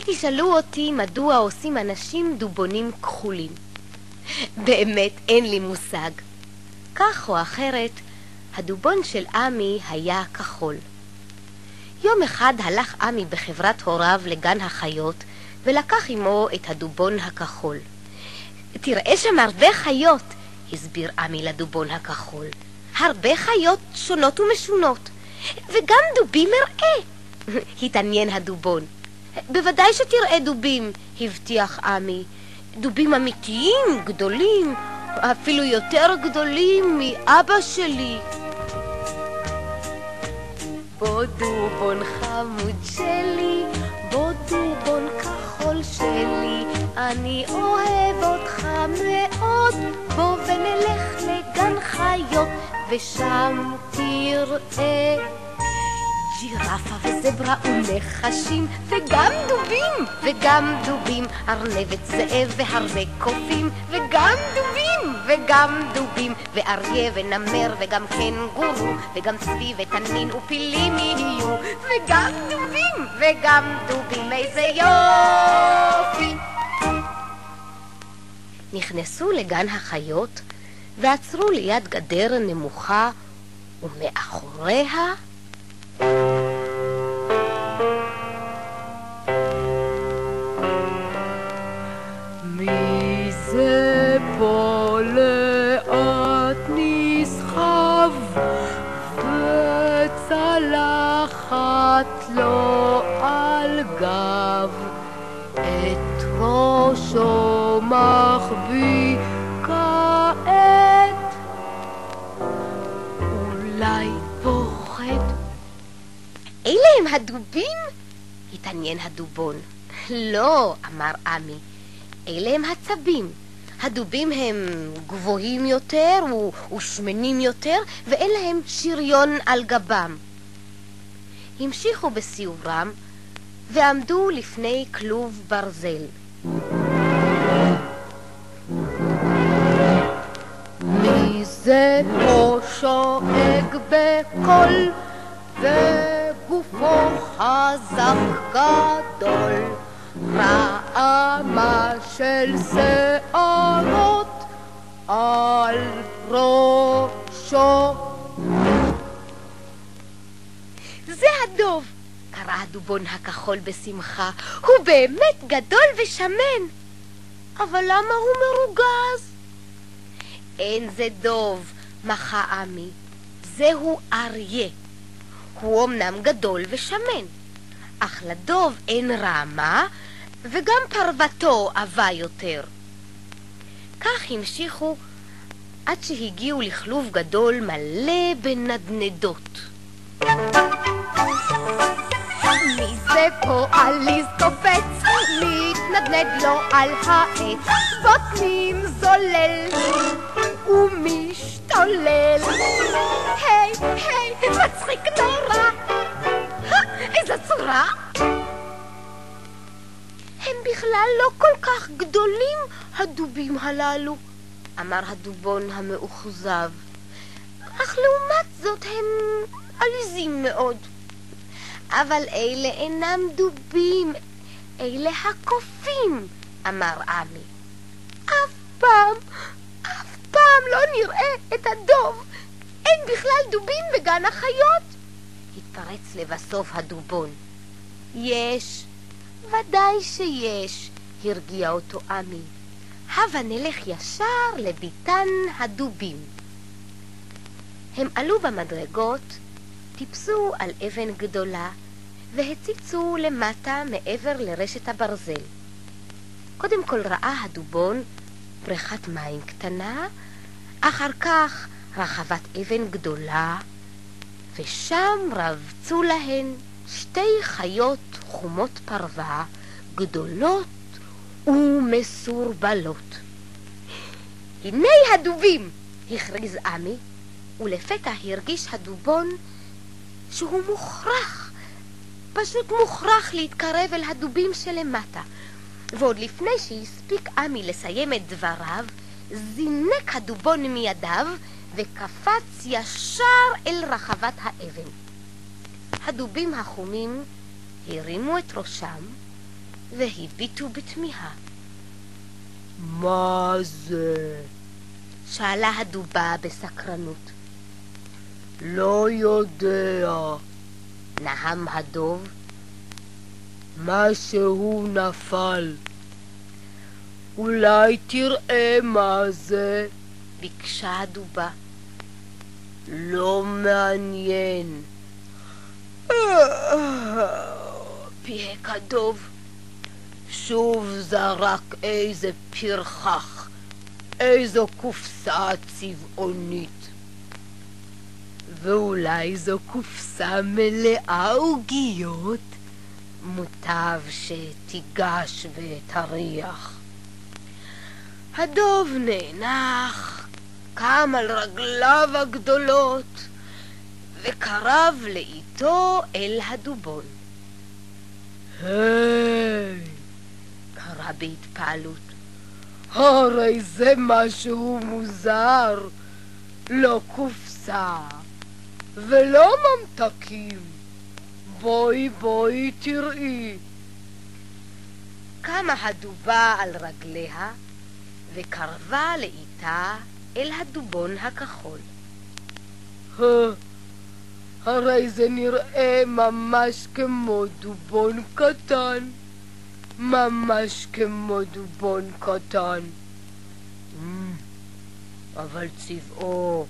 תשאלו אותי מדוע עושים אנשים דובונים כחולים. באמת אין לי מושג. כך או אחרת, הדובון של עמי היה כחול. יום אחד הלך עמי בחברת הוריו לגן החיות, ולקח עמו את הדובון הכחול. תראה שם הרבה חיות, הסביר עמי לדובון הכחול. הרבה חיות שונות ומשונות, וגם דובים אראה. התעניין הדובון. בוודאי שתראה דובים, הבטיח עמי. דובים אמיתיים, גדולים, אפילו יותר גדולים מאבא שלי. בוא דובון חמוד שלי, בוא דובון כחול שלי, אני אוהב אותך מאוד, בוא ונלך לגן חיות, ושם תראה ג'ירפה וזברה ונחשים, וגם דובים, ארנבת זאב והרבה קופים, וגם דובים, ואריה ונמר וגם קנגורו, וגם צבי ותנין ופילים יהיו, וגם דובים, איזה יופי. נכנסו לגן החיות ועצרו ליד גדר נמוכה, ומאחוריה מי זה פה לאט נסחב וצלחת לו על גב, את ראשו מחביא כעת, אולי פוחד. אלה הם הדובים? התעניין הדובון. לא, אמר עמי, אלה הם הצבים. הדובים הם גבוהים יותר ושמנים יותר, ואין להם שריון על גבם. המשיכו בסיורם ועמדו לפני כלוב ברזל. מי זה פה שואג בקול וגופו חזק גדול, רעמה של שערות על ראשו? זה הדוב, קרא הדובון הכחול בשמחה. הוא באמת גדול ושמן. אבל למה הוא מרוגז? אין זה דוב, מחה עמי, זהו אריה. הוא אמנם גדול ושמן, אך לדוב אין רעמה, וגם פרוותו עבה יותר. כך המשיכו עד שהגיעו לכלוב גדול מלא בנדנדות. מי זה פה עליז קופץ, מתנדנד לו על העץ, בוטנים זולל ומשתולל. היי, מצחיק נורא. איזה צורה. הם בכלל לא כל כך גדולים, הדובים הללו, אמר הדובון המאוכזב. אך לעומת זאת הם עליזים מאוד. אבל אלה אינם דובים, אלה הקופים, אמר עמי. אף פעם לא נראה את הדוב. אין בכלל דובים בגן החיות. התפרץ לבסוף הדובון. יש, ודאי שיש, הרגיע אותו עמי. הבה נלך ישר לביתן הדובים. הם עלו במדרגות, טיפסו על אבן גדולה והציצו למטה מעבר לרשת הברזל. קודם כל ראה הדובון בריכת מים קטנה, אחר כך רחבת אבן גדולה, ושם רבצו להן שתי חיות חומות פרווה, גדולות ומסורבלות. הנה הדובים, הכריז עמי, ולפתע הרגיש הדובון שהוא פשוט מוכרח להתקרב אל הדובים שלמטה. ועוד לפני שהספיק עמי לסיים את דבריו, זינק הדובון מידיו וקפץ ישר אל רחבת האבן. הדובים החומים הרימו את ראשם והביטו בתמיהה. מה זה? שאלה הדובה בסקרנות. לא יודע. נהם הדוב. משהו נפל. אולי תראה מה זה? ביקשה הדובה. לא מעניין. פיהק הדוב. שוב זרק איזה פרחח, איזו קופסה צבעונית. ואולי זו קופסה מלאה עוגיות? מוטב שתיגש ותריח. הדוב נאנח, קם על רגליו הגדולות, וקרב לאיתו אל הדובון. היי! קרא בהתפעלות. הרי זה משהו מוזר. לא קופסה ולא ממתקים. בואי תראי. קמה הדובה על רגליה וקרבה לאיתה אל הדובון הכחול. הרי זה נראה ממש כמו דובון קטן. ממש כמו דובון קטן. אבל צבעו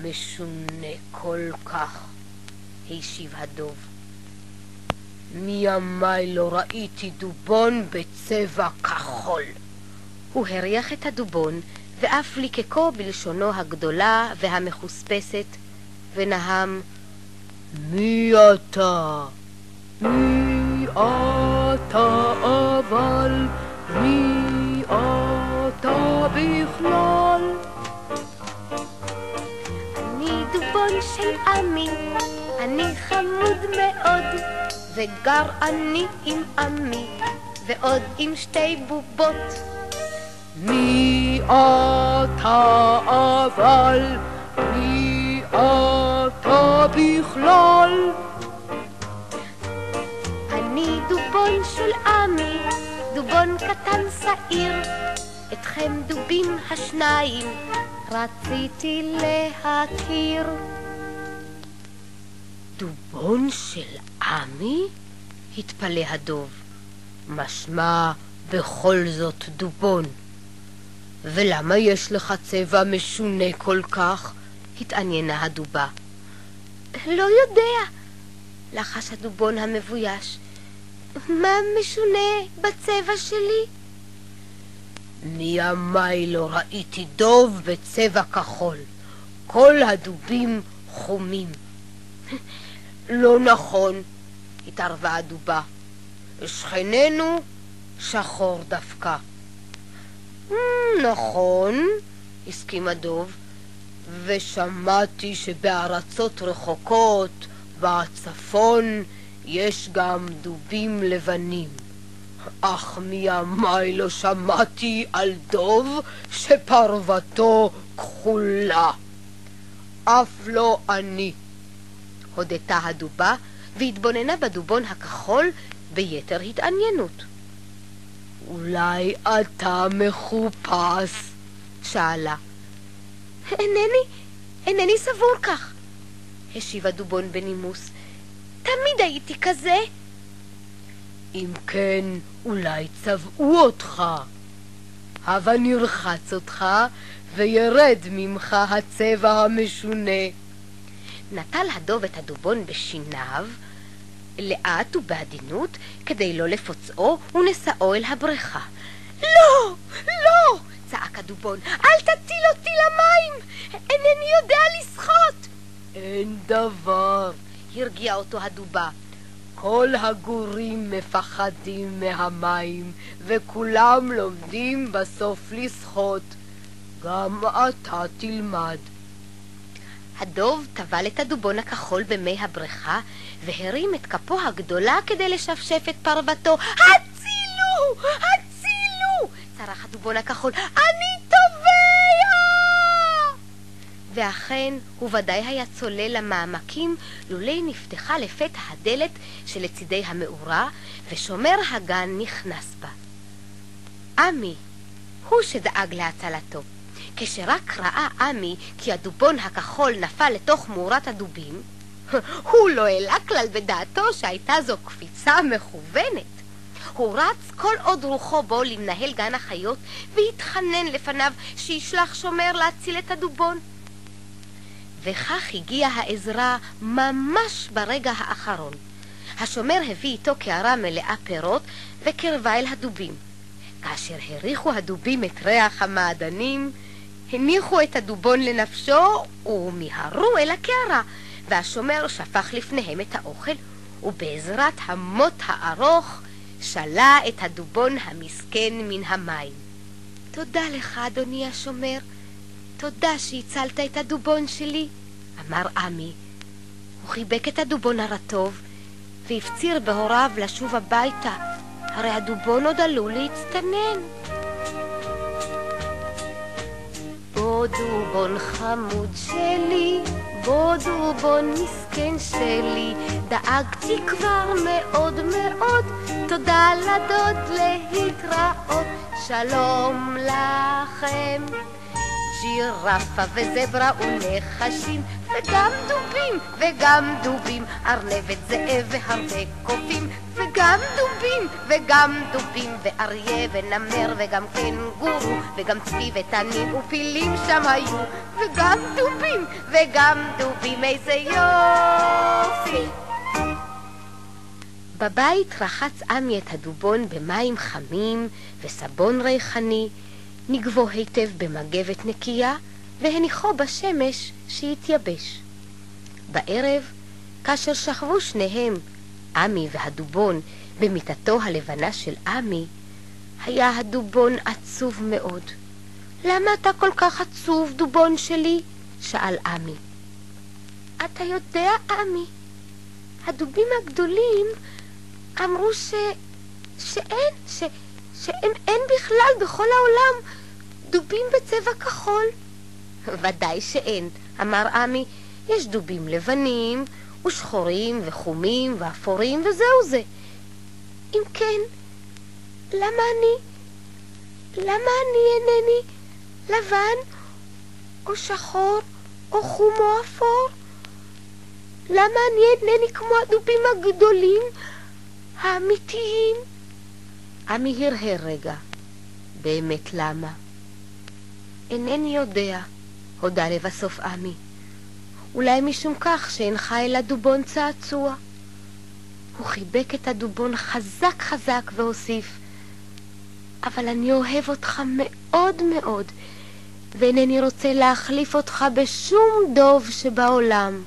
משונה כל כך, השיב הדוב. מימיי לא ראיתי דובון בצבע כחול. הוא הריח את הדובון ואף ליקקו בלשונו הגדולה והמחוספסת, ונהם, מי אתה? מי אתה אבל? מי אתה בכלל? אני דובון של עמי, אני חמוד מאוד, וגר אני עם עמי ועוד עם שתי בובות. מי אתה אבל? מי אתה בכלל? אני דובון של עמי, דובון קטן שעיר, אתכם דובים השניים רציתי להכיר. דובון של עמי? התפלא הדוב. משמע בכל זאת דובון. ולמה יש לך צבע משונה כל כך? התעניינה הדובה. לא יודע, לחש הדובון המבויש. מה משונה בצבע שלי? מימיי לא ראיתי דוב בצבע כחול. כל הדובים חומים. לא נכון, התערבה הדובה. שכננו שחור דווקא. נכון, הסכים הדוב. ושמעתי שבארצות רחוקות בצפון יש גם דובים לבנים. אך מימיי לא שמעתי על דוב שפרוותו כחולה. אף לא אני. הודתה הדובה והתבוננה בדובון הכחול ביתר התעניינות. אולי אתה מחופש? שאלה. אינני סבור כך, השיב הדובון בנימוס. תמיד הייתי כזה. אם כן, אולי צבעו אותך. הבה נרחץ אותך וירד ממך הצבע המשונה. נטל הדוב את הדובון בשיניו, לאט ובעדינות, כדי לא לפוצעו ונשאו אל הבריכה. לא! לא! צעק הדובון. אל תטיל אותי למים! אינני יודע לשחות! אין דבר, הרגיעה אותו הדובה. כל הגורים מפחדים מהמים, וכולם לומדים בסוף לשחות. גם אתה תלמד. הדוב טבל את הדובון הכחול במי הבריכה, והרים את כפו הגדולה כדי לשפשף את פרוותו. הצילו! הצילו! צרח הדובון הכחול. אני טובע! ואכן, הוא ודאי היה צולל למעמקים לולי נפתחה לפתע הדלת שלצידי המאורה, ושומר הגן נכנס בה. עמי, הוא שדאג להצלתו. כשרק ראה עמי כי הדובון הכחול נפל לתוך מאורת הדובים, הוא לא העלה כלל בדעתו שהייתה זו קפיצה מכוונת. הוא רץ כל עוד רוחו בו למנהל גן החיות, והתחנן לפניו שישלח שומר להציל את הדובון. וכך הגיעה העזרה ממש ברגע האחרון. השומר הביא איתו קערה מלאה פירות וקרבה אל הדובים. כאשר הריחו הדובים את ריח המעדנים, הניחו את הדובון לנפשו ומיהרו אל הקערה, והשומר שפך לפניהם את האוכל, ובעזרת המוט הארוך שלה את הדובון המסכן מן המים. תודה לך, אדוני השומר. תודה שהצלת את הדובון שלי, אמר עמי. הוא חיבק את הדובון הרטוב והפציר בהוריו לשוב הביתה, הרי הדובון עוד עלול להצטנן. בוא דובון חמוד שלי, בוא דובון מסכן שלי, דאגתי כבר מאוד מאוד, תודה לדוד להתראות, שלום לכם. ג'ירפה וזברה ונחשים וגם דובים, ארנבת זאב והרבה קופים, וגם דובים ואריה ונמר וגם קנגורו וגם צבי ותנין ופילים שם היו, וגם דובים, איזה יופי. בבית רחץ עמי את הדובון במים חמים וסבון ריחני, נגבו היטב במגבת נקייה והניחו בשמש שיתייבש. בערב, כאשר שכבו שניהם, עמי והדובון, במיטתו הלבנה של עמי, היה הדובון עצוב מאוד. למה אתה כל כך עצוב, דובון שלי? שאל עמי. אתה יודע, עמי, הדובים הגדולים אמרו שאין בכלל בכל העולם דובים בצבע כחול. ודאי שאין, אמר עמי. יש דובים לבנים ושחורים וחומים ואפורים וזהו זה. אם כן, למה אני אינני לבן או שחור או חום או אפור? למה אני אינני כמו הדובים הגדולים האמיתיים? עמי הרהר רגע. באמת למה? אינני יודע, הודה לבסוף עמי. אולי משום כך שאינך אלא דובון צעצוע. הוא חיבק את הדובון חזק חזק והוסיף, אבל אני אוהב אותך מאוד מאוד, ואינני רוצה להחליף אותך בשום דוב שבעולם.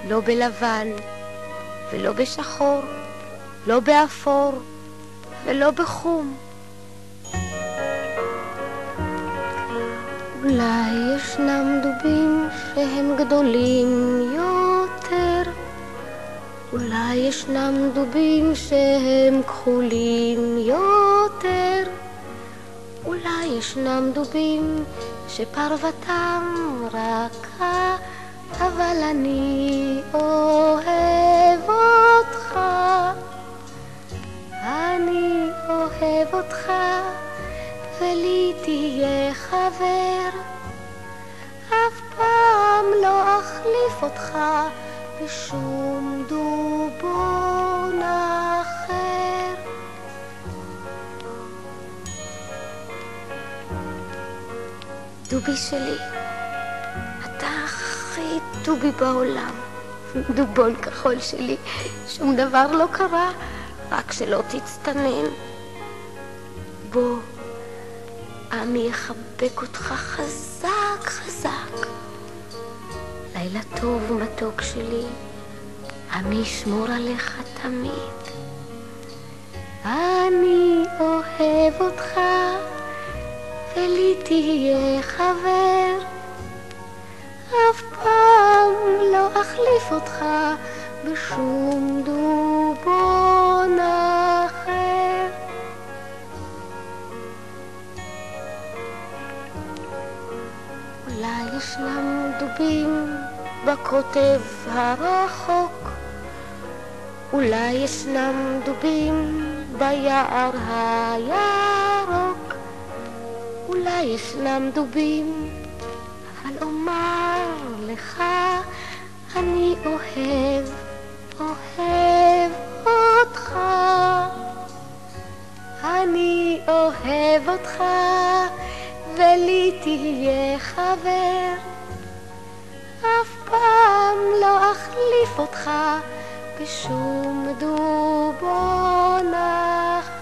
לא בלבן, ולא בשחור, לא באפור, ולא בחום. אולי ישנם דובים שהם גדולים יותר, אולי ישנם דובים שהם כחולים יותר, אולי ישנם דובים שפרוותם רכה, אבל אני אוהב אותך, אני אוהב אותך, ולי תהיה חבר, אף פעם לא אחליף אותך בשום דובון אחר. דובי שלי, אתה הכי דובי בעולם. דובון כחול שלי, שום דבר לא קרה, רק שלא תצטנן. בוא, עמי יחבק אותך חזק חזק. לילה טוב מתוק שלי, עמי ישמור עליך תמיד. אני אוהב אותך, ולי תהיה חבר, אף פעם לא אחליף אותך בשום דובון אחר. אולי בקוטב הרחוק. אולי ישנם דובים ביער הירוק, אולי ישנם דובים, אבל אומר לך, אני אוהב, אוהב אותך. אני אוהב אותך, ולי תהיה חבר. אף פעם לא אחליף אותך בשום דובון אחר.